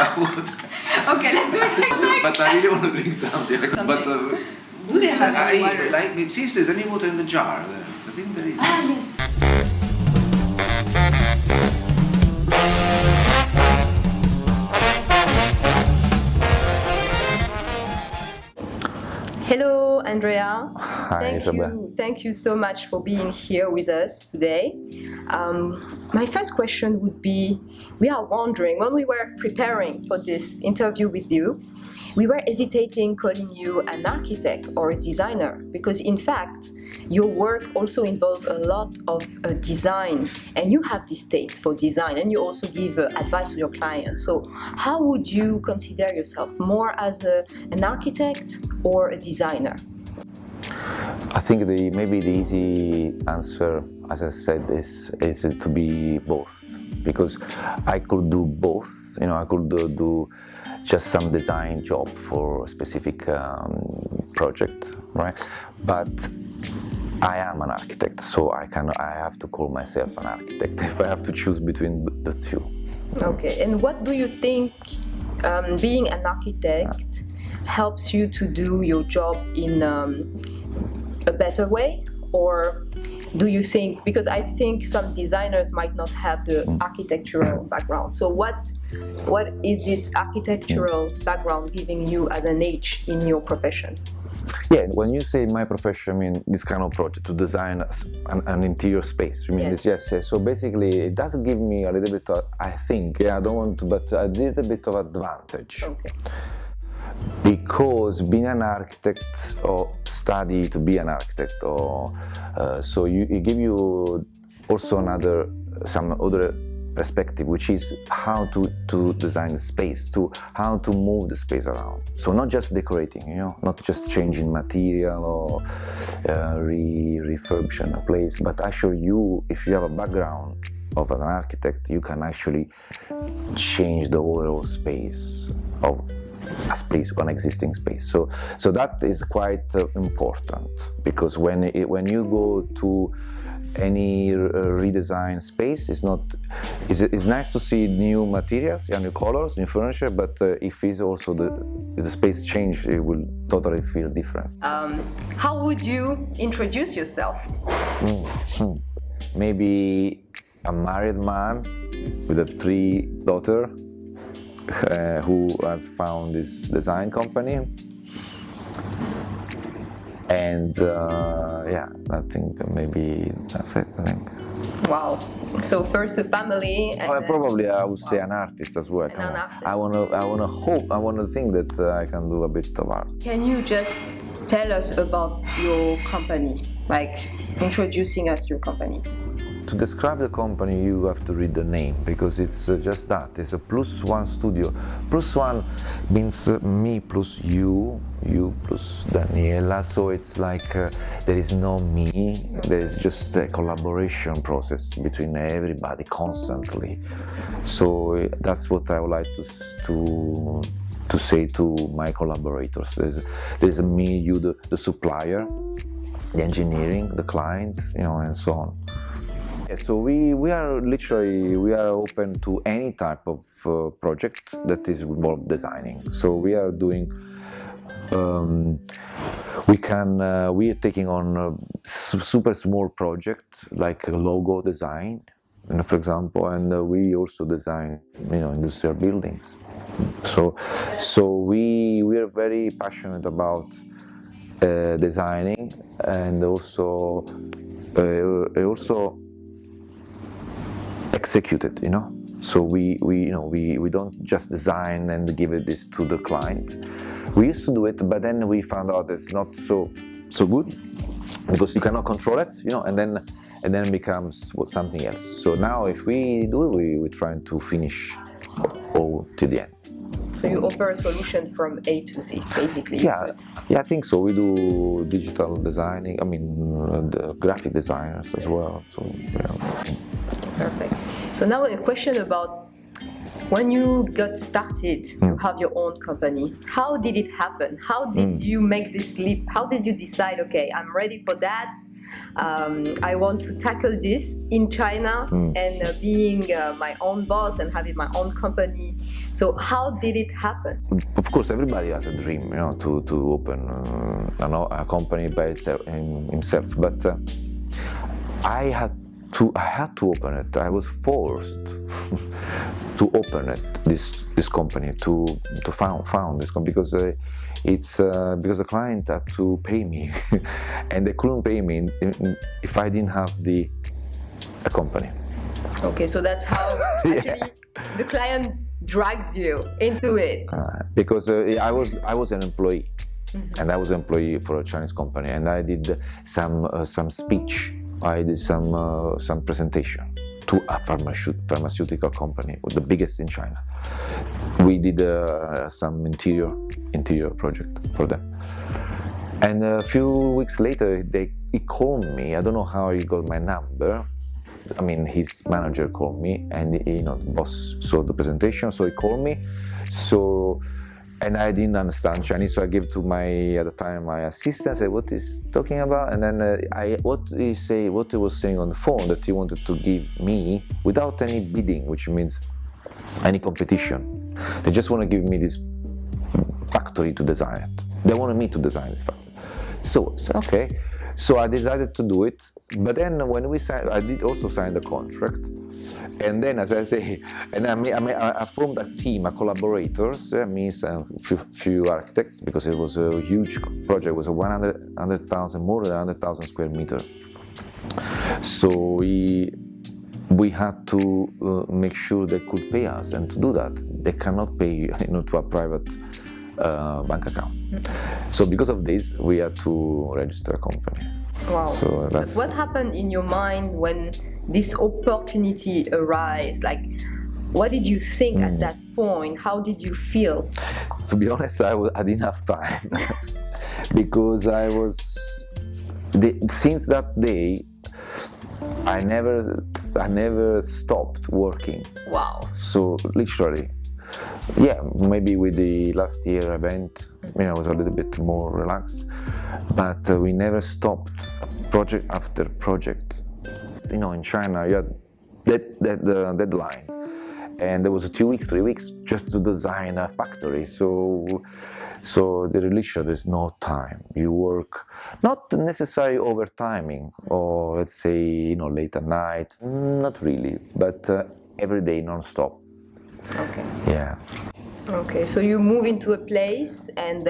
I would. Okay, let's do it. But I really want to drink something. But Do they have any water? see if there's any water in the jar there. I think there is. Ah, yes. Hello, Andrea. Hi, Isabel. Thank you so much for being here with us today. My first question would be, we are wondering, when we were preparing for this interview with you, we were hesitating calling you an architect or a designer, because in fact, your work also involves a lot of design, and you have these tastes for design, and you also give advice to your clients. So how would you consider yourself, more as an architect or a designer? I think maybe the easy answer, as I said, is to be both, because I could do both. I could do just some design job for a specific project, right? But I am an architect, so I have to call myself an architect if I have to choose between the two. Okay, and what do you think being an architect helps you to do your job in a better way? Or do you think, because I think some designers might not have the architectural background, so what is this architectural background giving you as an edge in your profession? Yeah, when you say my profession, I mean this kind of project, to design an interior space. You mean Yes. this? Yes. So basically, it does give me a little bit of, I think, I don't want to, but a little bit of advantage. Okay. Because being an architect, or study to be an architect, or so it give you also some other perspective, which is how to design the space, how to move the space around. So not just decorating, not just changing material or refurbishing a place, but actually if you have a background of an architect, you can actually change the overall space of an existing space. So that is quite important, because when you go to any redesign space, it's nice to see new materials, new colors, new furniture, but if it's also the space change, it will totally feel different. How would you introduce yourself? Maybe a married man with 3 daughters who has found this design company. And I think maybe that's it. I think. Wow. So first a family. And probably I would say an artist as well. An artist. I wanna think that I can do a bit of art. Can you just tell us about your company, like introducing us your company? To describe the company, you have to read the name, because it's just that. It's a +1 studio. +1 means me plus you plus Daniela. So it's like there is no me. There is just a collaboration process between everybody constantly. So that's what I would like to say to my collaborators. There's me, you, the supplier, the engineering, the client, and so on. So we are open to any type of project that is involved designing. So we are doing, we are taking on a super small project like a logo design, for example, and we also design, industrial buildings. So we are very passionate about designing, and also executed, So we don't just design and give this to the client. We used to do it, but then we found out it's not so good, because you cannot control it, and then it becomes something else. So now if we do it, we're trying to finish all to the end. So you offer a solution from A to Z, basically. Yeah, I think so. We do digital designing, the graphic designers as well. So Perfect. So now a question about when you got started to have your own company. How did it happen? How did you make this leap? How did you decide, okay, I'm ready for that, I want to tackle this in China and being my own boss and having my own company. So how did it happen? Of course, everybody has a dream, to open a company by itself, himself. But I had to open it. I was forced to open it. This company to found this company because because the client had to pay me, and they couldn't pay me if I didn't have a company. Okay, so that's how actually the client dragged you into it. Because I was an employee, and I was an employee for a Chinese company, and I did some speech. I did some presentation to a pharmaceutical company, the biggest in China. We did some interior project for them. And a few weeks later, he called me. I don't know how he got my number. I mean, his manager called me, and the boss saw the presentation, so he called me. And I didn't understand Chinese, so I gave to at the time my assistant. Said, "What is talking about?" And then what he was saying on the phone that he wanted to give me without any bidding, which means any competition. They just want to give me this factory to design it. They wanted me to design this factory. So okay. So I decided to do it, but then when we signed, I did also sign the contract, and then, as I say, and I formed a team of collaborators, me and few architects, because it was a huge project. It was a 100,000, more than 100,000 square meter. So we had to make sure they could pay us, and to do that, they cannot pay to a private bank account. So because of this, we had to register a company. Wow. So that's... What happened in your mind when this opportunity arose? Like, what did you think at that point? How did you feel? To be honest, I didn't have time because since that day, I never stopped working. Wow. So literally. Yeah, maybe with the last year event, I was a little bit more relaxed, but we never stopped project after project. In China, you had the deadline, and there was 2 weeks, 3 weeks just to design a factory. So the relation, there's no time. You work, not necessarily overtiming, or let's say, late at night, not really, but every day non-stop. Okay. Yeah. Okay, so you move into a place and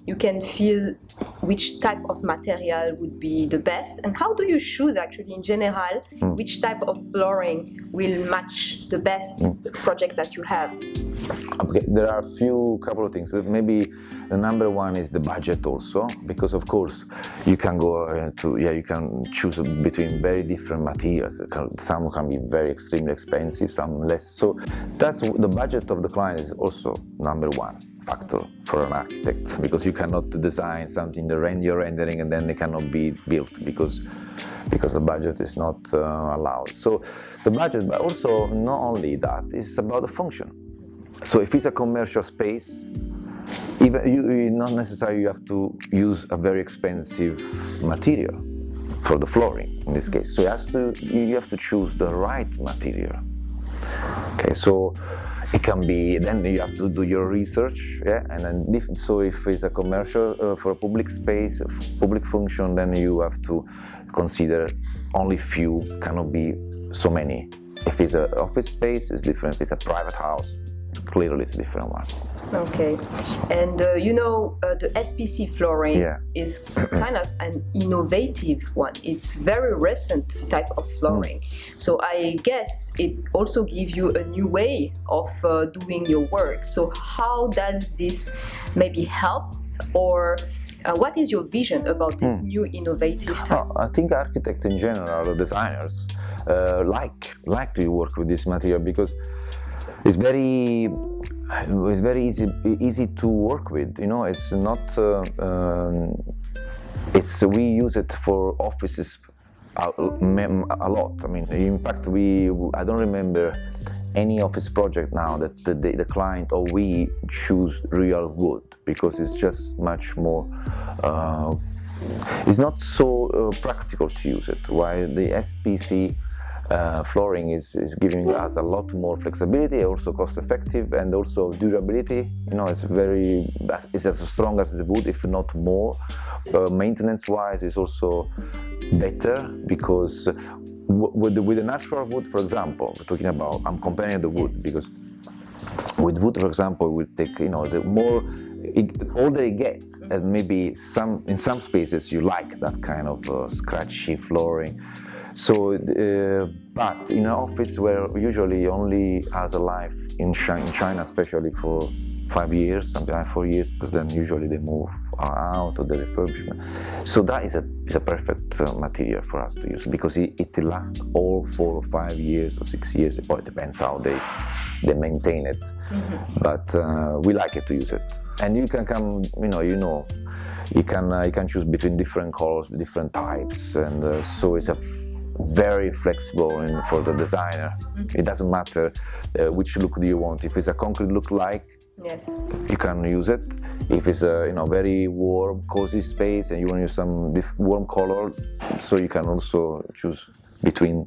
you can feel which type of material would be the best, and how do you choose actually in general which type of flooring will match the best project that you have? Okay, there are a couple of things. Maybe the number one is the budget also, because of course you can go you can choose between very different materials. Some can be very extremely expensive, some less. So that's the budget of the client is also number one factor for an architect, because you cannot design something you're rendering and then it cannot be built because the budget is not allowed. So the budget, but also not only that, it's about the function. So if it's a commercial space, even not necessarily you have to use a very expensive material for the flooring in this case. So you have to choose the right material. Okay, so it can be, then you have to do your research, and then so if it's a commercial for a public space, public function, then you have to consider only few, cannot be so many. If it's an office space, it's different. If it's a private house, clearly it's a different one. Okay, and the SPC flooring is kind of an innovative one. It's very recent type of flooring. So I guess it also gives you a new way of doing your work. So how does this maybe help, or what is your vision about this new innovative type? I think architects in general, or designers, like to work with this material because it's very easy to work with. It's not. We use it for offices a lot. I mean, in fact, I don't remember any office project now that the client or we choose real wood, because it's just much more it's not so practical to use it. While the SPC flooring is giving us a lot more flexibility, also cost effective, and also durability. You know, it's as strong as the wood, if not more. Maintenance wise, it's also better because with the natural wood, for example, we're talking about, I'm comparing the wood because with wood, for example, we take, you know, the more older it gets, and maybe in some spaces you like that kind of scratchy flooring. So, but in an office where usually only has a life in China, especially for 5 years, something like 4 years, because then usually they move out of the refurbishment. So that is a perfect material for us to use because it lasts all 4 or 5 years or 6 years. Well, it depends how they maintain it, but we like it to use it. And you can come, you can choose between different colors, different types, and so it's a very flexible for the designer. It doesn't matter which look do you want. If it's a concrete look like, yes, you can use it. If it's a very warm, cozy space and you want to use some warm color, so you can also choose between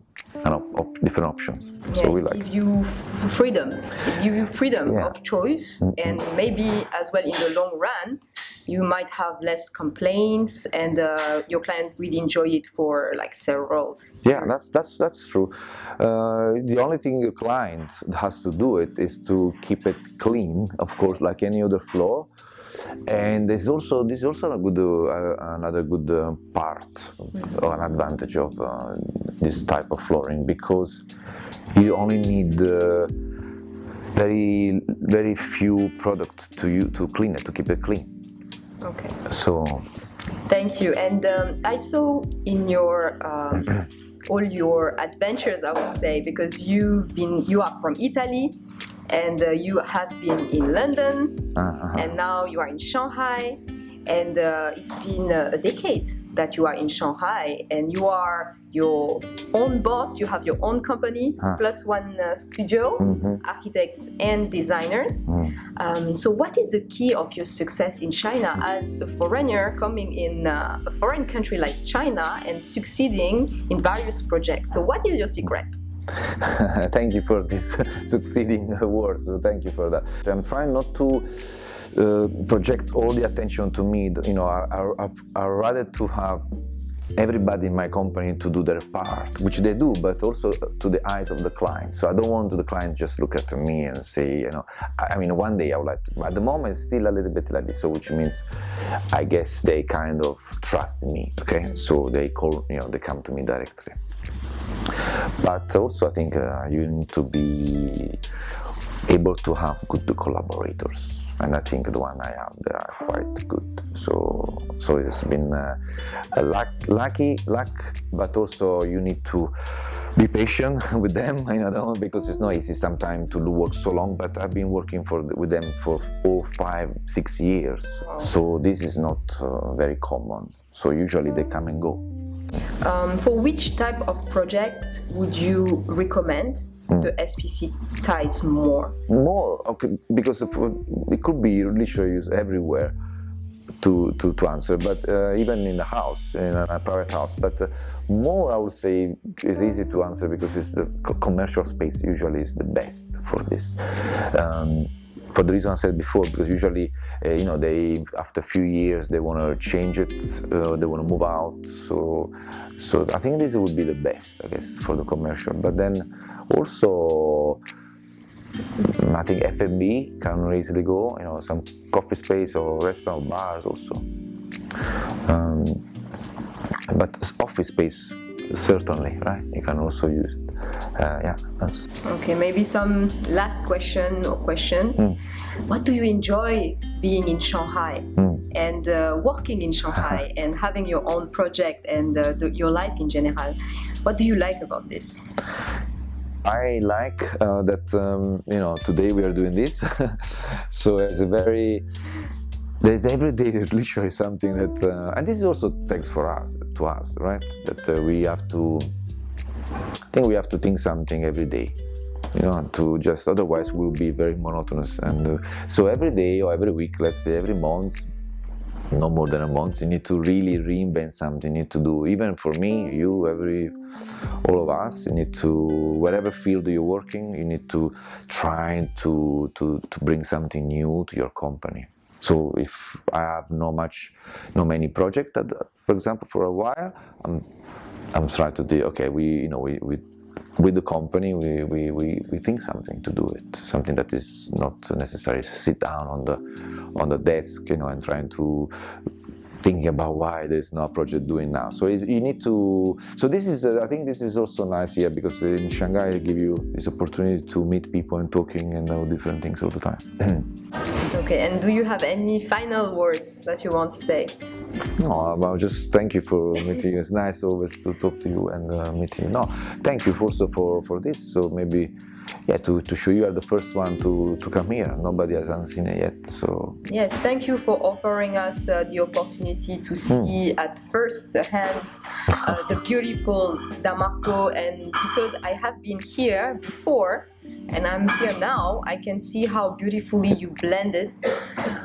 different options. Yeah, So we like give you freedom. It gives you freedom Yeah. of choice, and maybe as well in the long run, you might have less complaints, and your client will enjoy it for like several. Yeah, that's true. The only thing your client has to do it is to keep it clean, of course, like any other floor. And this is also a good, another good part or an advantage of this type of flooring, because you only need very few products to clean it, to keep it clean. Okay. So. Thank you. And I saw in your all your adventures, I would say, because you are from Italy, and you have been in London, and now you are in Shanghai, and it's been a decade that you are in Shanghai, and you are your own boss. You have your own company, plus one studio, architects and designers. So what is the key of your success in China as a foreigner coming in a foreign country like China and succeeding in various projects? So what is your secret? Thank you for this succeeding words. So thank you for that. I'm trying not to project all the attention to me. I rather to have everybody in my company to do their part, which they do, but also to the eyes of the client. So I don't want the client just look at me and say, I mean, one day I would like to, but at the moment it's still a little bit like this. So which means, I guess they kind of trust me. Okay, so they they come to me directly. But also I think you need to be able to have good collaborators. And I think the one I have, they are quite good. So it's been a luck, but also you need to be patient with them. Because it's not easy sometimes to work so long. But I've been working with them for 4, 5, 6 years. Wow. So this is not very common. So usually they come and go. For which type of project would you recommend the SPC tiles more? More, okay, because it could be literally used everywhere to answer, but even in a house, in a private house. But more, I would say, is easy to answer because it's the commercial space usually is the best for this. For the reason I said before, because usually, they after a few years they want to change it, they want to move out. So I think this would be the best, I guess, for the commercial. But then also, I think F&B can easily go. Some coffee space or restaurant, bars also. But office space, certainly, right? You can also use it. That's Okay, maybe some last questions. What do you enjoy being in Shanghai and working in Shanghai and having your own project and your life in general? What do you like about this? I like that today we are doing this. So there's every day literally something that, and this is also thanks to us, right? That we have to think something every day, to just, otherwise we'll be very monotonous. And so every day or every week, let's say every month, no more than a month. You need to really reinvent something. You need to do, even for me, you, all of us, you need to, whatever field you're working, you need to try to bring something new to your company. So if I have no many projects, for example, for a while, I'm trying to do, okay, we with the company, we think something to do it, something that is not necessarily sit down on the desk, and trying to thinking about why there's no project doing now. So you need to. So this is, I think, this is also nice here, because in Shanghai I give you this opportunity to meet people and talking and know different things all the time. Okay, and do you have any final words that you want to say? No, well, just thank you for meeting you. It's nice always to talk to you and meet you. No, thank you also for this. So maybe, yeah, to show you are the first one to come here. Nobody hasn't seen it yet. So yes, thank you for offering us the opportunity to see at first hand the beautiful Damarco, and because I have been here before and I'm here now, I can see how beautifully you blended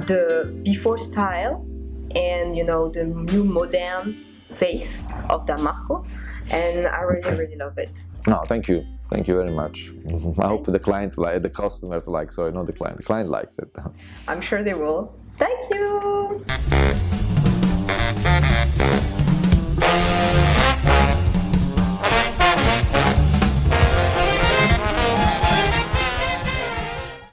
the before style and the new modern face of Damarco, and I really love it. no, thank you very much. I hope the customers like. Sorry, not the client. The client likes it. I'm sure they will.